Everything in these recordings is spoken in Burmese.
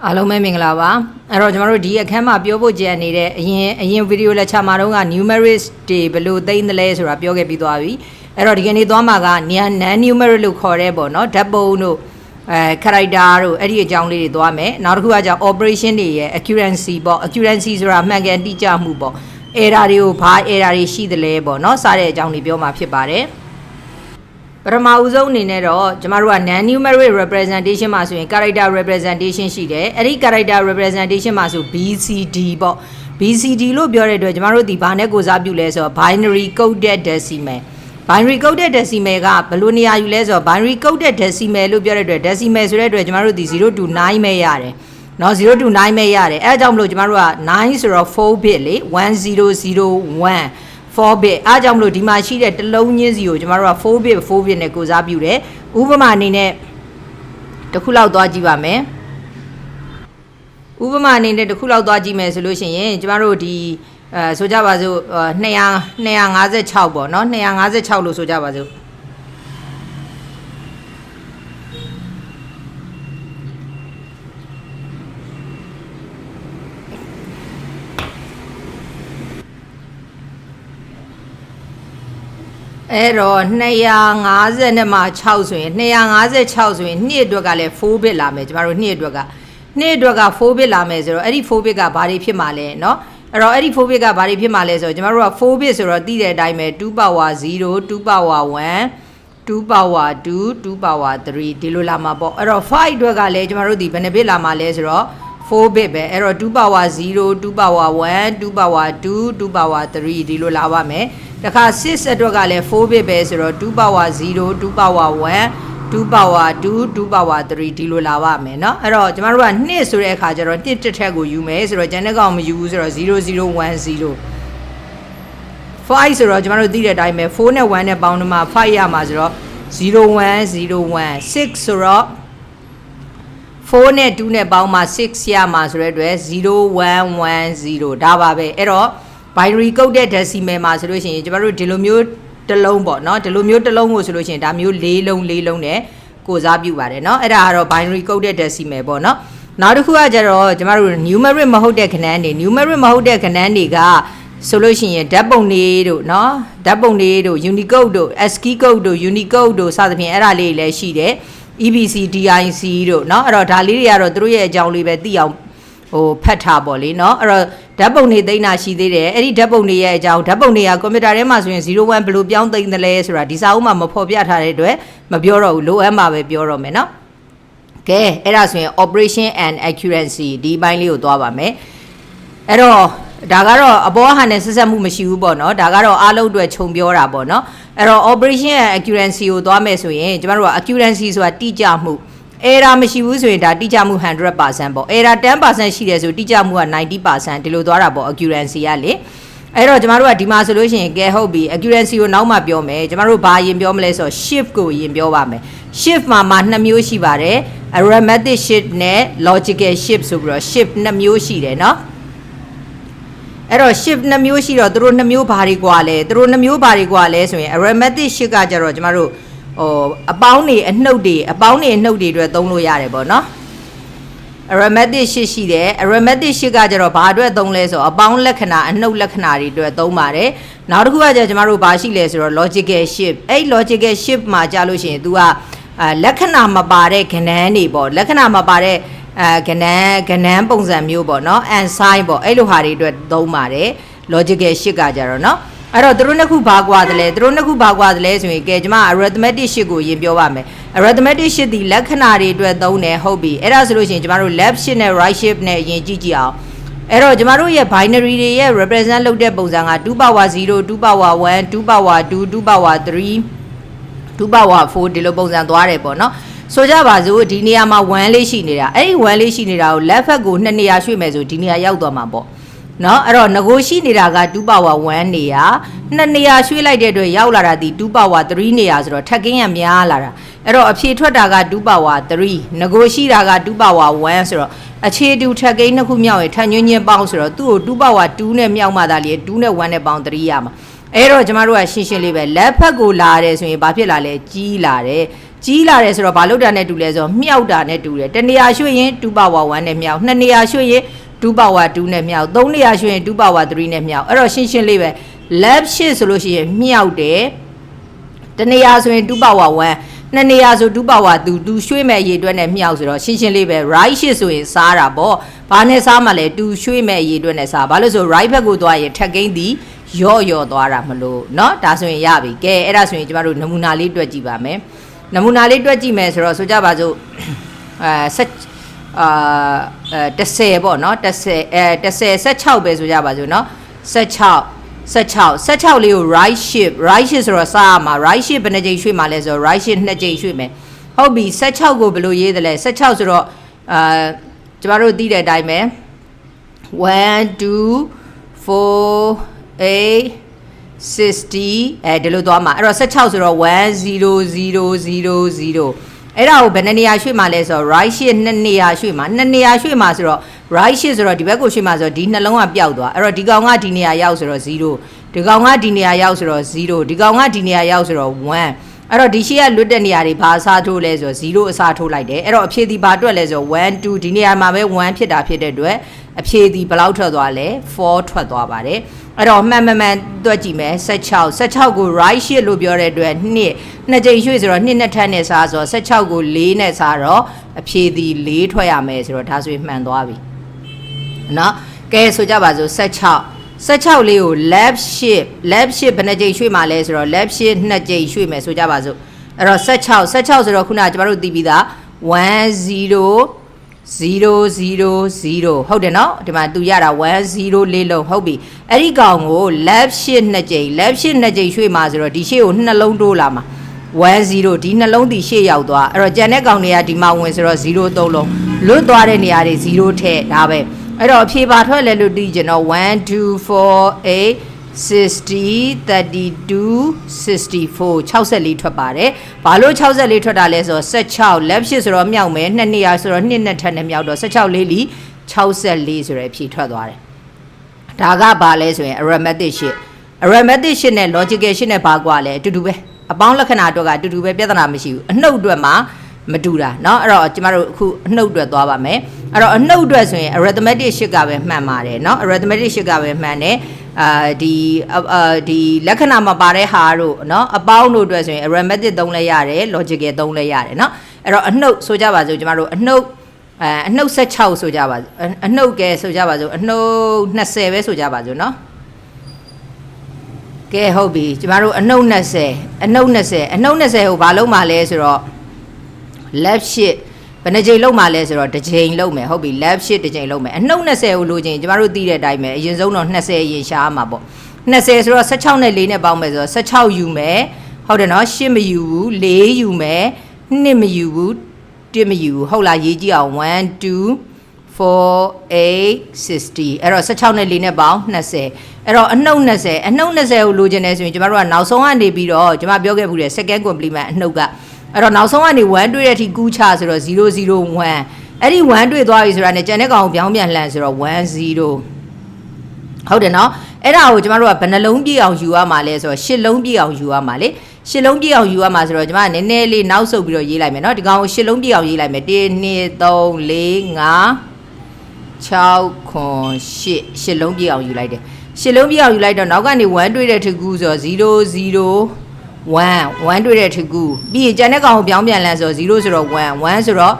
အားလုံးပဲမင်္ဂလာပါအဲ့တော့ကျွန်တော်တို့ဒီအခန်းမှာပြောဖို့ကြံနေတဲ့အရင်ဗီဒီယိုလက်ချမှာတော့က numeric တွေဘယ်လိုသိမ်းသလဲဆိုတာပြောခဲ့ပြီးသွားပြီအဲ့တော့ဒီကနေ့သွားမှာက non numeric လို့ခေါ်တဲ့ပေါ့နော်ဓာတ်ပုံတို့character တို့အဲ့ဒီအကြောင်းလေးတွေသွားမယ်နောက်တစ်ခုကကြောင့် operation တွေရဲ့ accuracy ပေါ့ accuracy ဆိုတာမှန်ကန်တိကျမှုပေါ့ error တွေကိုဘာ error တွေရှိသလဲပေါ့နော်စတဲ့အကြောင်းတွေပြောမှာဖြစ်ပါတယ်ပထမဦးဆုံးအနေနဲ့တော့ကျမတို့က non numeric representation မှာဆိုရင် character representation ရှိတယ်အဲ့ဒီ character representation မှာဆို BCD ပေါ့ BCD လို့ပြောတဲ့အတွက်ကျမတို့ဒီဘာနဲ့ကိုစားပြုလဲဆိုတော့ binary coded decimal binary coded decimal ကဘယ်လိုနေရာယူလဲဆိုတော့ binary coded decimal လို့ပြောတဲ့အတွက် decimal ဆိုတဲ့အတွက်ကျမတို့ဒီ0 to 9ပဲရတယ်နော်0 to 9ပဲရတယ်အဲအကြောင်းမလို့ကျမတို့က9ဆိုတော့4 bit လေ1001 4 bit အားကြောင့်မလို့ဒီမှာရှိတဲ့တလုံးချင်းစီကိုကျမတို့က4 bit နဲ့ကိုစားပြုတယ်ဥပမာအနေနဲ့တစ်ခုလောက်သွားကြည့်ပါမယ်ဥပမာအနေနဲ့တစ်ခုလောက်သွားကြည့်မယ်ဆိုလို့ရှိရင်ကျမတို့ဒီဆိုကြပါစို့256ပေါ့နော်256လို့ဆိုကြပါစို့အဲ့တော့250နဲ့မှ6ဆိုရင်256ဆိုရင်2အတွက်ကလည်း4 bit လာမယ်ကျမတို့2အတွက်က4 bit လာမယ်ဆိုတော့အဲ့ဒီ4 bit ကဘာတွေဖြစ်မှာလဲเนาะအဲ့တော့အဲ့ဒီ4 bit ကဘာတွေဖြစ်မှာလဲဆိုတော့ကျမတို့က4 bit ဆိုတော့သိတဲ့အတိုင်းပဲ2 power 0 2 power 1 2 power 2 2 power 3ဒီလိုလာမှာပေါ့အဲ့တော့5အတွက်ကလည်းကျမတို့ဒီဘယ်နှ bit လာမှာလဲဆိုတော့4 bit ပဲအဲ့တော့2 power 0 2 power 1 2 power 2 2 power 3ဒီလိုလာပါမယ်တခါ6အတွက်ကလည်း4 bit ပဲဆိုတော့2 power 0 2 power 1 2 power 2 2 power 3ဒီလိုလာပါမယ်เนาะအဲ့တော့ကျမတို့က2ဆိုတဲ့အခါကျတော့1တစ်ထက်ကိုယူမယ်ဆိုတော့ကျန်တဲ့ကောင်မယူဘူးဆိုတော့0010 5ဆိုတော့ကျမတို့သိတဲ့အတိုင်းပဲ4နဲ့1နဲ့ပေါင်းတော့မှ5ရမှာဆိုတော့0101 6ဆိုတော့4နဲ့2နဲ့ပေါင်းမှ6ရမှာဆိုတဲ့အတွက်0110ဒါပါပဲအဲ့တော့binary coded decimal မှာဆိုလို့ရှိရင်ကျမတို့ဒီလိုမျိုးတစ်လုံးပေါ့เนาะဒီလိုမျိုးတစ်လုံးကိုဆိုလို့ရှိရင်ဒါမျိုး၄လုံးနဲ့ကိုစားပြုပါတယ်เนาะအဲ့ဒါကတော့ binary coded decimal ပေါ့เนาะနောက်တစ်ခုကကျတော့ကျမတို့ numeric မဟုတ်တဲ့ခဏန်းတွေ numeric မဟုတ်တဲ့ခဏန်းတွေကဆိုလို့ရှိရင်ဓာတ်ပုံတွေတို့เนาะဓာတ်ပုံတွေတို့ unicode တို့ ASCII code တို့ unicode တို့စသဖြင့်အဲ့ဒါလေးတွေလည်းရှိတယ် EBC DIC တို့เนาะအဲ့တော့ဒါလေးတွေကတော့သူတို့ရဲ့အကြောင်းလေးပဲသိအောင်ဖတ်ထားပေါ့လေเนาะအဲ့တော့ဓာတ်ပုံတွေသိမ်းတာရှိသေးတယ်အဲ့ဒီဓာတ်ပုံတွေရဲ့အကြောင်းဓာတ်ပုံတွေကကွန်ပျူတာထဲမှာဆိုရင်01ဘယ်လိုပြောင်းသိမ်းသလဲဆိုတာဒီစာအုပ်မှာမဖော်ပြထားတဲ့အတွက်မပြောတော့ဘူးလိုအပ်မှာပဲပြောတော့မယ်เนาะကဲအဲ့ဒါဆိုရင် operation and accuracy ဒီဘိုင်းလေးကိုသွားပါမယ်အဲ့တော့ဒါကတော့အပေါ်ဟာနဲ့ဆက်ဆက်မှုမရှိဘူးပေါ့เนาะဒါကတော့အားလုံးအတွက်ခြုံပြောတာပေါ့เนาะအဲ့တော့ operation and accuracy ကိုသွားမယ်ဆိုရင်ကျမတို့က accuracy ဆိုတာတိကျမှု error မရှိဘူးဆိုရင်ဒါတိကျမှု 100%ပေါ့ error 10% ရှိတယ်ဆိုတိကျမှုက 90% ဒီလိုသွားတာပေါ့ accuracy ကလေအဲ့တော့ကျမတို့ကဒီမှာဆိုလို့ရှိရင်ကဲဟုတ်ပြီ accuracy ကိုနောက်မှပြောမယ်ကျမတို့ဘာရင်ပြောမလဲဆိုတော့ shift ကိုရင်ပြောပါမယ် shift မှာ2မျိုးရှိပါတယ် arithmetic shift နဲ့ logical shift ဆိုပြီးတော့ shift 2မျိုးရှိတယ်เนาะအဲ့တော့ shift 2မျိုးရှိတော့သူတို့2မျိုးဘာတွေกว่าလဲသူတို့2မျိုးဘာတွေกว่าလဲဆိုရင် arithmetic shift ကကျတော့ကျမတို့အပေါင်းတွေအနှုတ်တွေအတွက်သုံးလို့ရတယ်ပေါ့နော် arithmetic ရှိတယ် arithmetic ကကျတော့ဘာအတွက်သုံးလဲဆိုတော့အပေါင်းလက္ခဏာအနှုတ်လက္ခဏာတွေအတွက်သုံးပါတယ်နောက်တစ်ခုကကျကျမတို့ဘာရှိလဲဆိုတော့ logical shift အဲ့ logical shift မှာကြာလို့ရှိရင် तू ကလက္ခဏာမပါတဲ့ကဏ္ဍတွေပေါ့လက္ခဏာမပါတဲ့ကဏ္ဍပုံစံမျိုးပေါ့နော် and sign ပေါ့အဲ့လိုဟာတွေအတွက်သုံးပါတယ် logical shift ကကြတော့เนาะအဲ့တော့သူတို့နှစ်ခုဘာကွာသလဲဆိုရင်ကဲကျွန်မ arithmetic shift ကိုရင်ပြောပါမယ် arithmetic shift ဒီလက္ခဏာတွေအတွက်သုံးတယ်ဟုတ်ပြီအဲ့ဒါဆိုလို့ရှိရင်ကျွန်တော်တို့ left shift နဲ့ right shift နဲ့ရင်ကြည့်အောင်အဲ့တော့ကျွန်တော်တို့ရဲ့ binary တွေရဲ့ represent လုပ်တဲ့ပုံစံက2 power 0 2 power 1 2 power 2 2 power 3 2 power 4ဒီလိုပုံစံသွားတယ်ပေါ့နော်ဆိုကြပါစို့ဒီနေရာမှာ1လေးရှိနေတာအဲ့ဒီ1လေးရှိနေတာကို left ဘက်ကို2နေရာရွှေ့မယ်ဆိုဒီနေရာရောက်သွားမှာပေါ့เนาะအဲ့တော့ငကိုရှိနေတာက2 power 1နေရာ2နေရာရွှေ့လိုက်တဲ့အတွက်ရောက်လာတာဒီ2 power 3နေရာဆိုတော့ထပ်ကင်းရများလာတာအဲ့တော့အဖြေထွက်တာက2 power 3ငကိုရှိတာက2 power 1ဆိုတော့အခြေတူထပ်ကင်းနှစ်ခုမြောက်ရင်ထပ်ညွှန်းပေါင်းဆိုတော့သူ့ကို2 power 2နဲ့မြောက်မှသာလေ2နဲ့1နဲ့ပေါင်း3ရမှာ အဲ့တော့ကျမတို့ကရှင်းရှင်းလေးပဲလက်ဖက်ကိုလာတယ်ဆိုရင်ဘာဖြစ်လာလဲကြီးလာတယ်ဆိုတော့ဘာလို့တာနဲ့တူလဲဆိုတော့မြောက်တာနဲ့တူတယ်တနေရာရွှေ့ရင်2 power 1နဲ့မြောက်2နေရာရွှေ့ရင်2 power 2နဲ့မြောက်3နေရာရွှေ့ရင်2 power 3နဲ့မြောက်အဲ့တော့ရှင်းရှင်းလေးပဲ left shift ဆိုလို့ရှိရင်မြောက်တယ်တနေရာဆိုရင်2 power 1နှစ်နေရာဆို2 power 2ရွှေ့မဲ့အရေးအတွက်နဲ့မြောက်ဆိုတော့ရှင်းရှင်းလေးပဲ right shift ဆိုရင်စားတာပေါ့ဘာနဲ့စားမှလဲ2ရွှေ့မဲ့အရေးအတွက်နဲ့စားဘာလို့ဆို right ဘက်ကိုသွားရင်ထက်ကိန်းသည်ရော့သွားတာမလို့เนาะဒါဆိုရင်ရပြီကဲအဲ့ဒါဆိုရင်ကျမတို့နမူနာလေးတွက်ကြည့်ပါမယ်နမူနာလေးတွက်ကြည့်မယ်ဆိုတော့ဆိုကြပါစို့10ပေါ့เนาะ10 16ပဲဆိုကြပါစို့เนาะ16လေးကို right shift ဆိုတော့စားရမှာ right shift ဘယ်နှကြိမ်ရွှေ့မှာလဲဆိုတော့ right shift 2ကြိမ်ရွှေ့မယ်ဟုတ်ပြီ16ကိုဘယ်လိုရေးသလဲ16ဆိုတော့ကျမတို့သိတဲ့အတိုင်းပဲ1 2 4 8 60ဒီလိုသွားမှာအဲ့တော့16ဆိုတော့1 0 0 0 0အဲ့ဒါကိုဘယ်နှနေရာရွှေ့မှာလဲဆိုတော့ right shift 2နေရာရွှေ့မှာ2နေရာရွှေ့မှာဆိုတော့ right shift ဆိုတော့ဒီဘက်ကိုရွှေ့မှာဆိုတော့ဒီနှလုံးကပျောက်သွားအဲ့တော့ဒီကောင်ကဒီနေရာရောက်ဆိုတော့0ဒီကောင်ကဒီနေရာရောက်ဆိုတော့0ဒီကောင်ကဒီနေရာရောက်ဆိုတော့1အဲ့တော့ဒီရှေ့ကလွတ်တဲ့နေရာတွေဘာအစားထိုးလဲဆိုတော့0အစားထိုးလိုက်တယ်အဲ့တော့အဖြေဒီဘာတွက်လဲဆိုတော့1 2ဒီနေရာမှာပဲ1ဖြစ်တာဖြစ်တဲ့အတွက်အဖြေဒီဘယ်လောက်ထွက်သွားလဲ4ထွက်သွားပါတယ်အဲ့တော့မှန်တွက်ကြည့်မယ်16ကို right shift လို့ပြောတဲ့အတွက်2ကြိမ်ရွှေ့ဆိုတော့2နဲ့ထပ်နဲ့စားဆိုတော့16ကို4နဲ့စားတော့အဖြေဒီ4ထွက်ရမယ်ဆိုတော့ဒါဆိုရင်မှန်သွားပြီเนาะကဲဆိုကြပါစို့16လေးကို left shift ဘယ်နှကြိမ်ရွှေ့မှာလဲဆိုတော့ left shift 2ကြိမ်ရွှေ့မယ်ဆိုကြပါစို့အဲ့တော့16ဆိုတော့ခုနကကျမတို့သိပြီးသား1 0 0 0 0ဟုတ်တယ်เนาะဒီမှာသူရတာ1 0လေးလုံးဟုတ်ပြီအဲ့ဒီကောင်ကို left shift 2ကြိမ်ရွှေ့မှာဆိုတော့ဒီရှေ့ကိုနှလုံးတိုးလာမှာ1 0ဒီနှလုံးဒီရှေ့ရောက်သွားအဲ့တော့ကျန်တဲ့ကောင်တွေကဒီမှာဝင်ဆိုတော့0 3လုံးလွတ်သွားတဲ့နေရာတွေ0ထည့်ဒါပဲအဲ့တော့အဖြေပါထွက်လဲလို့သိကြတော့1 2 4 8 60 32 64 64ထွက်ပါတယ်ဘာလို့64ထွက်တာလဲဆိုတော့16 left shift ဆိုတော့မြောက်မယ်2နေရာဆိုတော့2နဲ့ထပ်နဲ့မြောက်တော့16လေးလီ64ဆိုတဲ့အဖြေထွက်သွားတယ်ဒါကဘာလဲဆိုရင် arithmetic shift နဲ့ logical shift နဲ့ဘာကွာလဲအတူတူပဲအပေါင်းလက္ခဏာအတွက်ကအတူတူပဲပြဿနာမရှိဘူးအနှုတ်အတွက်မှာမတူတာเนาะအဲ့တော့ကျမတို့အခုအနှုတ်အတွက်သွားပါမယ်အဲ့တော့အနှုတ်အတွက်ဆိုရင် arithmetic shift ကပဲမှန်ပါတယ်เนาะ arithmetic shift ကပဲမှန်တယ်ဒီလက္ခဏာမှာပါတဲ့ဟာတို့เนาะအပေါင်းတို့အတွက်ဆိုရင် arithmetic သုံးလဲရတယ် logical သုံးလဲရတယ်เนาะအဲ့တော့အနှုတ်ဆိုကြပါစို့ကျမတို့အနှုတ်16ဆိုကြပါစို့အနှုတ်ကဲဆိုကြပါစို့အနှုတ်20ပဲဆိုကြပါစို့เนาะကဲဟုတ်ပြီကျမတို့အနှုတ်20ကိုဘာလုံးမှာလဲဆိုတော့ left shift ဘယ်နှကြိမ်လုံးမှာလဲဆိုတော့တစ်ကြိမ်လုံးမယ်ဟုတ်ပြီ left shift တစ်ကြိမ်လုံးမယ်အနှုတ်20ကိုလိုချင်ကျမတို့သိတဲ့အတိုင်းပဲအရင်ဆုံးတော့20ရင်ရှားမှာပေါ့20ဆိုတော့16နဲ့4နဲ့ပေါင်းမယ်ဆိုတော့16ယူမယ်ဟုတ်တယ်နော်8မယူဘူး4ယူမယ်2မယူဘူး1မယူဘူးဟုတ်လားရေးကြည့်အောင်1 2 4 8 60အဲ့တော့16နဲ့4နဲ့ပေါင်း20အဲ့တော့အနှုတ်20ကိုလိုချင်တယ်ဆိုရင်ကျမတို့ကနောက်ဆုံးကနေပြီးတော့ကျမပြောခဲ့ဘူးတဲ့ second complement အနှုတ်ကအဲ့တော့နောက်ဆုံးကနေ1တွေ့တဲ့အထိကူးချဆိုတော့001အဲ့ဒီ1တွေ့သွားပြီဆိုတာနဲ့ကျန်တဲ့ကောင်ကိုပြောင်းပြန်လှန်ဆိုတော့10ဟုတ်တယ်နော်အဲ့ဒါကိုကျမတို့ကဘယ်နှလုံးပြည့်အောင်ယူရမှာလဲဆိုတော့10လုံးပြည့်အောင်ယူရမှာလေ10လုံးပြည့်အောင်ယူရမှာဆိုတော့ကျမကနည်းနည်းလေးနောက်ဆုတ်ပြီးတော့ရေးလိုက်မယ်နော်ဒီကောင်ကို10လုံးပြည့်အောင်ရေးလိုက်မယ်1 2 3 4 5 6 8လုံးပြည့်အောင်ယူလိုက်တယ်10လုံးပြည့်အောင်ယူလိုက်တော့နောက်ကနေ1တွေ့တဲ့ထကူဆိုတော့1တွေ့တဲ့ထကူပြီးရင်ကျန်တဲ့ကောင်ကိုပြောင်းပြန်လန်းဆိုတော့0ဆိုတော့1ဆိုတော့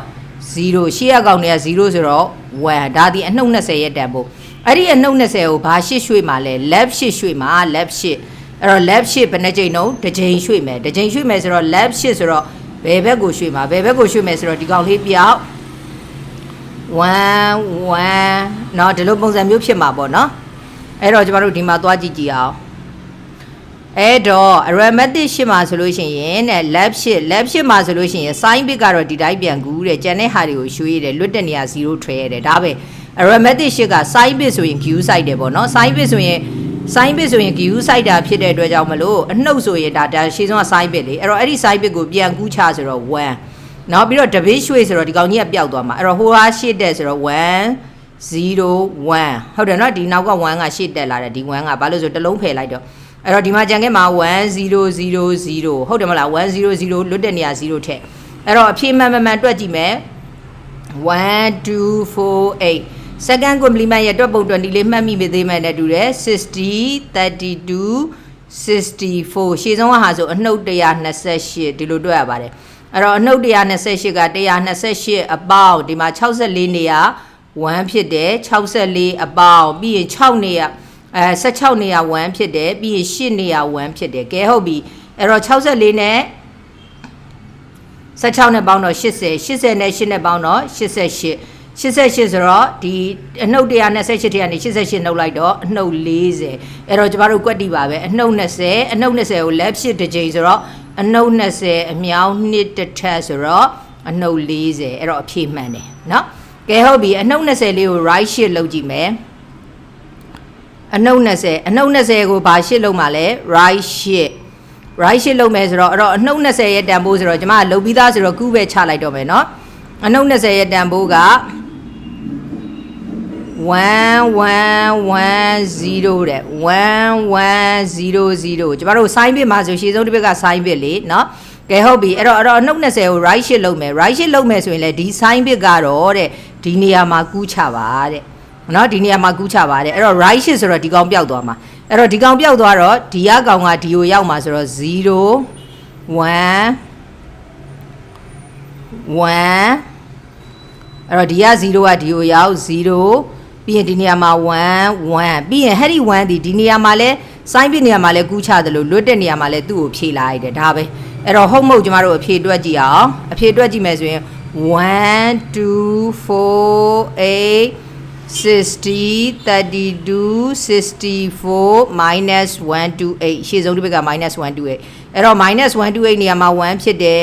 0ရှေ့ရကောင်တွေက0ဆိုတော့1ဒါဒီအနှုတ်20ရဲ့တန်ဖို့အဲ့ဒီအနှုတ်20ကိုဘာရှစ်ရွှေ့မှာလဲ left ရှစ်ရွှေ့မှာ left ရှစ်အဲ့တော့ left ရှစ်ဘယ်နှကြိမ်တော့တစ်ကြိမ်ရွှေ့မယ်တစ်ကြိမ်ရွှေ့မယ်ဆိုတော့ left ရှစ်ဆိုတော့ဘယ်ဘက်ကိုရွှေ့မှာဘယ်ဘက်ကိုရွှေ့မယ်ဆိုတော့ဒီကောင်လေးပြောက်1เนาะဒီလိုပုံစံမျိုးဖြစ်မှာပေါ့เนาะအဲ့တော့ကျမတို့ဒီမှာသွားကြည့်အောင်အဲ့တော့ arithmetic ရှစ်မှာဆိုလို့ရှိရင်တဲ့ left ရှစ်မှာဆိုလို့ရှိရင် sign bit ကတော့ဒီတိုင်းပြန်ကူးတဲ့ကျန်တဲ့ဟာတွေကိုရွှေ့ရတယ်လွတ်တဲ့နေရာ0ထွဲရတယ်ဒါပဲ arithmetic ရှစ်က sign bit ဆိုရင် q စိုက်တယ်ပေါ့နော် sign bit ဆိုရင် q စိုက်တာဖြစ်တဲ့အတွက်ကြောင့်မလို့အနှုတ်ဆိုရင်ဒါရှေ့ဆုံးက sign bit လေအဲ့တော့အဲ့ဒီ sign bit ကိုပြန်ကူးချဆိုတော့1နောက်ပြီးတော့ debit ရွှေ့ဆိုတော့ဒီကောင်ကြီးကပျောက်သွားမှာအဲ့တော့ဟိုဟာရှစ်တက်ဆိုတော့1 0 1ဟုတ်တယ်နော်ဒီနောက်က1ကရှေ့တက်လာတယ်ဒီ1ကဘာလို့ဆိုတလုံးဖယ်လိုက်တော့ အဲ့တော့ဒီမှာကြံခဲ့မှာ1000ဟုတ်တယ်မလား100လွတ်တဲ့နေရာ0ထည့်အဲ့တော့အဖြေမှန်တွက်ကြည့်မယ်1248 second complement ရဲ့တွက်ပုံတွက်နည်းလေးမှတ်မိပြီသေးမယ်နဲ့တူတယ်60 32 64ရှေ့ဆုံးကဟာဆိုအနှုတ်128ဒီလိုတွက်ရပါတယ်အဲ့တော့အနှုတ်128က128အပေါင်းဒီမှာ64နေရာ1ဖြစ်တယ်64အပေါင်းပြီးရင်6နေရာ16နေရာ1ဖြစ်တယ်ပြီးရင်8နေရာ1ဖြစ်တယ်ကဲဟုတ်ပြီအဲ့တော့64နဲ့16နဲ့ပေါင်းတော့80နဲ့8နဲ့ပေါင်းတော့88ဆိုတော့ဒီအနှုတ်128ထဲကနေ88နှုတ်လိုက်တော့အနှုတ်40အဲ့တော့ကျမတို့ကွက်တီပါပဲအနှုတ်20ကိုလက်ဖြစ်တစ်ချိန်ဆိုတော့အနှုတ်20အမြောင်း2တစ်ထပ်ဆိုတော့အနှုတ်40အဲ့တော့အဖြေမှန်တယ်เนาะကဲဟုတ်ပြီအနှုတ်20လေးကို right shift လုပ်ကြည့်မယ်အနှုတ်20ကိုဘာရှစ်လုပ်မှာလဲ right shift လုပ်မယ်ဆိုတော့အဲ့တော့အနှုတ်20ရဲ့တန်ဖိုးဆိုတော့ကျမကလုပ်ပြီးသားဆိုတော့ကူးပဲချလိုက်တော့မယ်เนาะအနှုတ်20ရဲ့တန်ဖိုးက1110တဲ့1100ကျမတို့ sign bit မှာဆိုရှေ့ဆုံးတစ်ဘက်က sign bit လေเนาะကဲဟုတ်ပြီအဲ့တော့အနှုတ်20ကို right shift လုပ်မယ် right shift လုပ်မယ်ဆိုရင်လေဒီ sign bit ကတော့တဲ့ဒီနေရာမှာကူးချပါတဲ့เนาะဒီနေရာမှာကူးချပါတယ်အဲ့တော့ right shift ဆိုတော့ဒီကောင်ပျောက်သွားမှာအဲ့တော့ဒီကောင်ပျောက်သွားတော့ဒီကကောင်ကဒီကိုရောက်မှာဆိုတော့0 1 အဲ့တော့ဒီက0ကဒီကိုရောက်0ပြီးရင်ဒီနေရာမှာ1ပြီးရင်ဟဲ့ဒီ1ဒီနေရာမှာလဲ sign bit နေရာမှာလဲကူးချတယ်လို့လွတ်တဲ့နေရာမှာလဲသူ့ကိုဖြေလိုက်တယ်ဒါပဲအဲ့တော့ဟုတ်မဟုတ်ကျမတို့အဖြေတွက်ကြည့်အောင်အဖြေတွက်ကြည့်မယ်ဆိုရင်1 2 4 8 60 32 64 minus 128ရှေ့ဆုံးတစ်ဘက်က minus 128အဲ့တော့ minus 128နေရာမှာ1ဖြစ်တယ်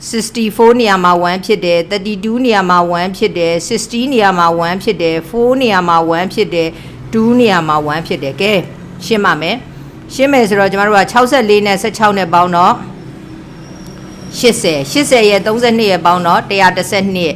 64နေရာမှာ1ဖြစ်တယ်32နေရာမှာ1ဖြစ်တယ်60နေရာမှာ1ဖြစ်တယ်4နေရာမှာ1ဖြစ်တယ်2နေရာမှာ1ဖြစ်တယ်ကဲရှင်းပါမယ်ရှင်းမယ်ဆိုတော့ကျမတို့က64နဲ့16နဲ့ပေါင်းတော့80ရဲ့32ရဲ့ပေါင်းတော့112ရဲ့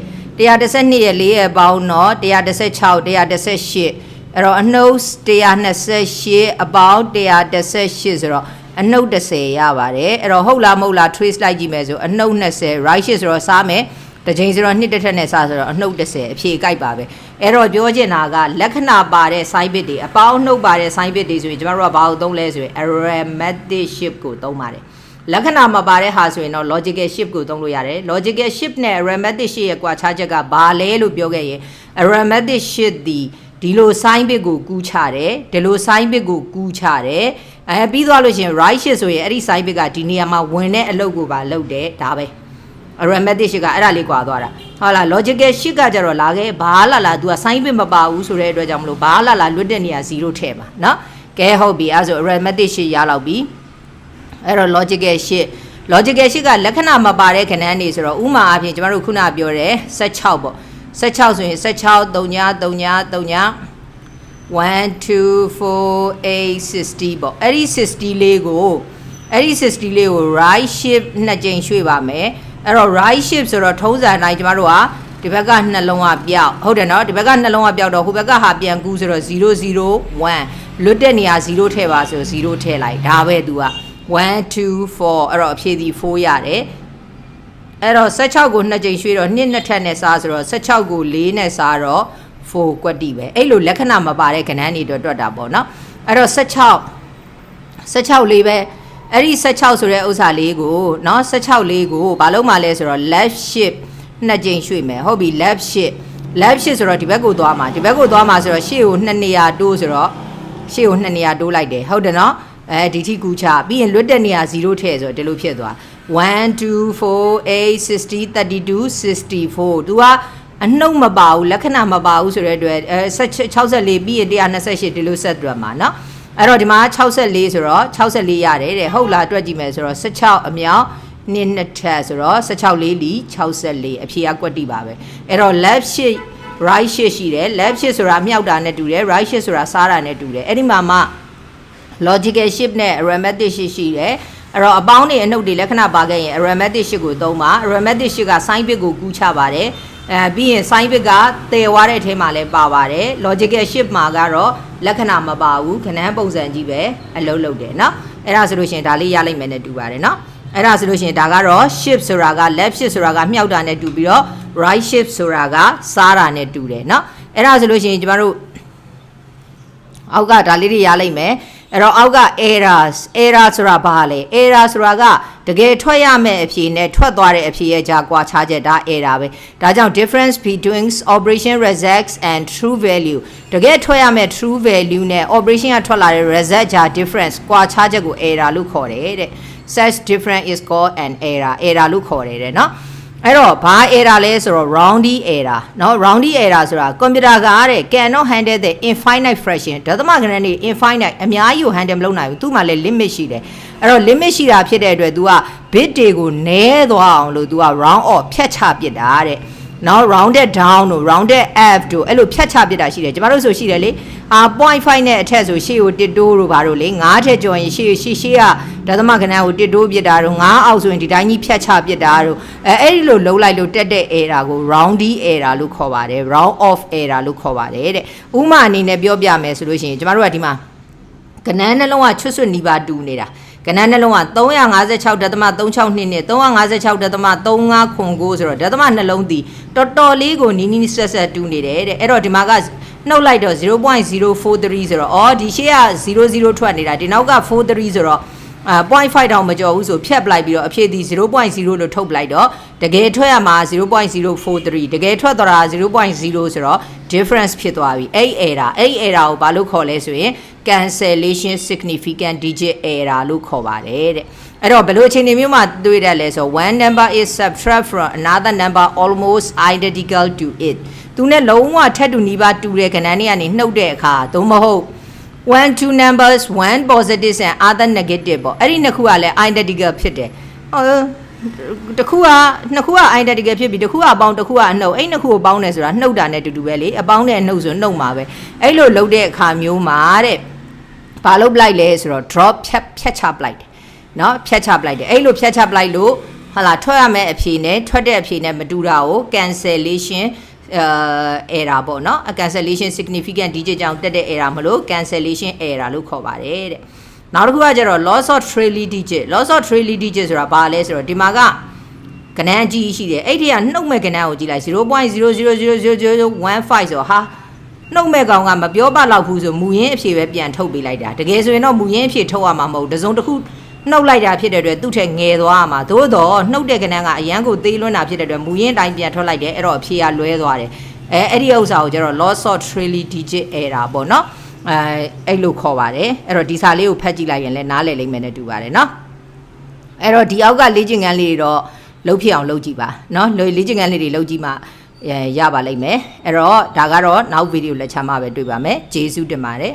4ရဲ့ပေါင်းတော့116 118အဲ့တော့အနှုတ်128အပေါင်း118ဆိုတော့အနှုတ်30ရပါတယ်အဲ့တော့ဟုတ်လားမဟုတ်လား trace လိုက်ကြည့်မယ်ဆိုအနှုတ်20 right shift ဆိုတော့စားမယ်တစ်ချိန်ဆိုတော့2တစ်ထက်နဲ့စားဆိုတော့အနှုတ်30အဖြေကြိုက်ပါပဲအဲ့တော့ပြောချင်တာကလက္ခဏာပါတဲ့ sign bit တွေအပေါင်းနှုတ်ပါတဲ့ sign bit တွေဆိုရင်ကျမတို့ကဘာကိုသုံးလဲဆိုရင် arithmetic shift ကိုသုံးပါတယ်လက္ခဏာမပါတဲ့ဟာဆိုရင်တော့ logical shift ကိုသုံးလို့ရတယ် logical shift နဲ့ arithmetic shift ရဲ့ကွာခြားချက်ကဘာလဲလို့ပြောခဲ့ရင် arithmetic shift ဒီလို sign bit ကိုကူးချတယ်ဒီလို sign bit ကိုကူးချတယ်ပြီးသွားလို့ရှိရင် right shift ဆိုရင်အဲ့ဒီ sign bit ကဒီနေရာမှာဝင်တဲ့အလုပ်ကိုပါလုပ်တယ်ဒါပဲ arithmetic shift ကအဲ့ဒါလေးကွာသွားတာဟုတ်လား logical shift ကကြတော့လာခဲ့ဘာလာ तू က sign bit မပါဘူးဆိုတဲ့အတွက်ကြောင့်မလို့ဘာလာလွတ်တဲ့နေရာ0ထည့်ပါเนาะကဲဟုတ်ပြီအဲ့ဆို arithmetic shift ရလောက်ပြီအဲ့တော့ logical shift ကလက္ခဏာမပါတဲ့ခဏန်းနေဆိုတော့ဥမာအဖြစ်ကျမတို့ခုနပြောတယ်16ပေါ့16ဆိုရင်16 3 1 2 4 8 60ပေါ့အဲ့ဒီ60လေးကို right shift နှစ်ကြိမ်ရွှေ့ပါမယ်အဲ့တော့ right shift ဆိုတော့ထုံးစံအတိုင်းကျမတို့ကဒီဘက်ကနှလုံးကပြောက်ဟုတ်တယ်နော်ဒီဘက်ကနှလုံးကပြောက်တော့ဟိုဘက်ကဟာပြန်ကူးဆိုတော့001လွတ်တဲ့နေရာ0ထည့်ပါဆို0ထည့်လိုက်ဒါပဲသူက1 2 4အဲ့တော့အဖြေဒီ4ရတယ်အဲ့တော့16ကို2ကြိမ်ရွှေ့တော့2နှစ်ထက်နဲ့စားဆိုတော့16ကို4နဲ့စားတော့4ကွက်တီပဲအဲ့လိုလက္ခဏာမပါတဲ့ကဏ္ဍတွေအတွက်တွက်တာပေါ့နော်အဲ့တော့16လေးပဲအဲ့ဒီ16ဆိုတဲ့ဥစ္စာလေးကိုเนาะ16လေးကိုဘာလို့မှလဲဆိုတော့ left shift 2ကြိမ်ရွှေ့မယ်ဟုတ်ပြီ left shift ဆိုတော့ဒီဘက်ကိုသွားမှာဆိုတော့ရှေ့ကို2နေရာတိုးဆိုတော့ရှေ့ကို2နေရာတိုးလိုက်တယ်ဟုတ်တယ်နော်ဒီထိကူချပြီးရင်လွတ်တဲ့နေရာ0ထည့်ဆိုတော့ဒီလိုဖြစ်သွား1 2 4 8 60 32 64 သူကအနှုတ်မပါဘူးလက္ခဏာမပါဘူးဆိုတဲ့အတွက်64ပြီးရင်128ဒီလိုဆက်တွက်မှာเนาะအဲ့တော့ဒီမှာ64ဆိုတော့64ရတယ်တဲ့ဟုတ်လားတွက်ကြည့်မယ်ဆိုတော့16အမြောက်2ထပ်ဆိုတော့16လေးလီ64အဖြေကကွက်တိပါပဲအဲ့တော့ left shift right shift ရှိတယ် left shift ဆိုတာမြောက်တာနဲ့တူတယ် right shift ဆိုတာစားတာနဲ့တူတယ်အဲ့ဒီမှာမှ logical shift နဲ့ arithmetic shift ရှိတယ်အဲ့တော့အပေါင်းတွေအနှုတ်တွေလက္ခဏာပါခဲ့ရင် arithmetic shift ကိုသုံးပါ arithmetic shift က sign bit ကိုကူးချပါတယ် ပြီးရင် sign bit ကတည်သွားတဲ့အထဲမှာလည်းပါပါတယ် logical shift မှာကတော့လက္ခဏာမပါဘူးခဏန်းပုံစံကြီးပဲအလုပ်လုပ်တယ်เนาะအဲ့ဒါဆိုလို့ရှိရင်ဒါလေးရလိုက်မယ်နဲ့တူပါတယ်เนาะအဲ့ဒါဆိုလို့ရှိရင်ဒါကတော့ shift ဆိုတာက left shift ဆိုတာကမြှောက်တာနဲ့တူပြီးတော့ right shift ဆိုတာကစားတာနဲ့တူတယ်เนาะအဲ့ဒါဆိုလို့ရှိရင်ကျမတို့အောက်ကဒါလေးတွေရလိုက်မယ်အဲ့တော့အောက်က error ဆိုတာဘာလဲ error ဆိုတာကတကယ်ထွက်ရမယ့်အဖြေနဲ့ထွက်သွားတဲ့အဖြေရဲ့ကြားကွာခြားချက်ဒါ error ပဲဒါကြောင့် difference between operation results and true value တကယ်ထွက်ရမယ့် true value နဲ့ operation ကထွက်လာတဲ့ result ကြား difference ကွာခြားချက်ကို error လို့ခေါ်တယ်တဲ့ such difference is called an error လို့ခေါ်တယ်တဲ့เนาะအဲ့တော့ဘာ error လဲဆိုတော့ rounding error เนาะ rounding error ဆိုတာ computer ကတဲ့ cannot handle the infinite fraction ဒသမကဏ္ဍတွေ infinite အများကြီးကို handle မလုပ်နိုင်ဘူးသူ့မှာလည်း limit ရှိတယ်အဲ့တော့ limit ရှိတာဖြစ်တဲ့အတွက် तू က bit တွေကိုနည်းသွားအောင်လို့ तू က round off ဖြတ်ချပစ်တာတဲ့နော် rounded down တို့ rounded up တို့အဲ့လိုဖြတ်ချပစ်တာရှိတယ်ကျမတို့ဆိုရှိတယ်လေ0.5 နဲ့အထက်ဆိုရှေ့ကိုတစ်တိုးတို့ဘာလို့လေ9ထက်ကျော်ရင်ရှေ့ကဒသမကဏ္ဍကိုတစ်တိုးပစ်တာတို့9အောက်ဆိုရင်ဒီတိုင်းကြီးဖြတ်ချပစ်တာတို့အဲ့ဒီလိုလုံးလိုက်လို့တက်တဲ့ error ကို rounding error လို့ခေါ်ပါတယ် round off error လို့ခေါ်ပါတယ်တဲ့ဥမာအနေနဲ့ပြောပြမယ်ဆိုလို့ရှိရင်ကျမတို့ကဒီမှာကဏ္ဍနှလုံးကချွတ်ဆွတ်နီးပါတူနေတာကဏ္ဍနှလုံးက356.362နဲ့356.359ဆိုတော့ဒသမနှလုံးဒီတော်တော်လေးကိုနီးနီးဆက်ဆက်တူနေတယ်တဲ့အဲ့တော့ဒီမှာကနှုတ်လိုက်တော့ 0.043 ဆိုတော့ဒီရှေ့က00ထွက်နေတာဒီနောက်က43ဆိုတော့0.5 တောင်မကျော်ဘူးဆိုဖြတ်ပလိုက်ပြီးတော့အဖြေဒီ 0.0 လို့ထုတ်ပလိုက်တော့တကယ်ထွက်ရမှာ 0.043 တကယ်ထွက်သွားတာ 0.0 ဆိုတော့ difference ဖြစ်သွားပြီအဲ့ error ကိုဘာလို့ခေါ်လဲဆိုရင် cancellation significant digit error လို့ခေါ်ပါတယ်တဲ့အဲ့တော့ဘယ်လိုအခြေအနေမျိုးမှာတွေ့ရလဲဆို one number is subtract from another number almost identical to it သူနဲ့လုံးဝထပ်တူနီးပါးတူတဲ့ကဏ္ဍတွေကနေနှုတ်တဲ့အခါသို့မဟုတ်two numbers one positive and other negative ပေါ့အဲ့ဒီနှစ်ခုကလည်း identical ဖြစ်တယ်တစ်ခုကနှစ်ခုက identical ဖြစ်ပြီးတစ်ခုကအပေါင်းတစ်ခုကအနှုတ်အဲ့နှစ်ခုကိုပေါင်းတယ်ဆိုတာနှုတ်တာနဲ့တူတူပဲလေအပေါင်းနဲ့နှုတ်ဆိုနှုတ်မှာပဲအဲ့လိုလုပ်တဲ့အခါမျိုးမှာတဲ့ဘာလုပ်ပလိုက်လဲဆိုတော့ drop ဖြတ်ချပလိုက်တယ်เนาะဖြတ်ချပလိုက်တယ်အဲ့လိုဖြတ်ချပလိုက်လို့ဟာလာထွက်ရမယ့်အဖြေနဲ့ထွက်တဲ့အဖြေနဲ့မတူတာကို cancellation error ပေါ့เนาะ cancellation significant digit ကြောင့်တက်တဲ့ error မလို့ cancellation error လို့ခေါ်ပါတယ်တဲ့နောက်တစ်ခုကကျတော့ loss of trailing digit ဆိုတာဘာလဲဆိုတော့ဒီမှာကကဏ္ဍအကြီးရှိတယ်အဲ့ဒီကနှုတ်မဲ့ကဏ္ဍကိုကြည့်လိုက် 0.0000015 ဆိုဟာနှုတ်မဲ့ကောင်ကမပြောပါတော့ဘူးဆိုမူရင်းအဖြေပဲပြန်ထုတ်ပေးလိုက်တာတကယ်ဆိုရင်တော့မူရင်းအဖြေထုတ်ရမှာမဟုတ်တစုံတစ်ခုနှုတ်လိုက်တာဖြစ်တဲ့အတွက်သူ့ထက်ငယ်သွားရမှာသို့တော့နှုတ်တဲ့ကဏ္ဍကအရန်ကိုသေးလွန်းတာဖြစ်တဲ့အတွက်မူရင်းအတိုင်းပြန်ထွက်လိုက်တယ်အဲ့တော့အဖြေကလွဲသွားတယ်အဲ့ဒီဥစ္စာကိုကျတော့ loss of trailing digit error ပေါ့နော်အဲ့လိုခေါ်ပါတယ်အဲ့တော့ဒီစာလေးကိုဖတ်ကြည့်လိုက်ရင်လည်းနားလည်လိမ့်မယ်နဲ့တူပါတယ်နော်အဲ့တော့ဒီအောက်ကလေ့ကျင့်ခန်းလေးတွေတော့လုပ်ဖြစ်အောင်လုပ်ကြည့်ပါနော်လေ့ကျင့်ခန်းလေးတွေလုပ်ကြည့်မှရပါလိမ့်မယ်အဲ့တော့ဒါကတော့နောက်ဗီဒီယိုလက်ချာမှာပဲတွေ့ပါမယ်ကျေးဇူးတင်ပါတယ်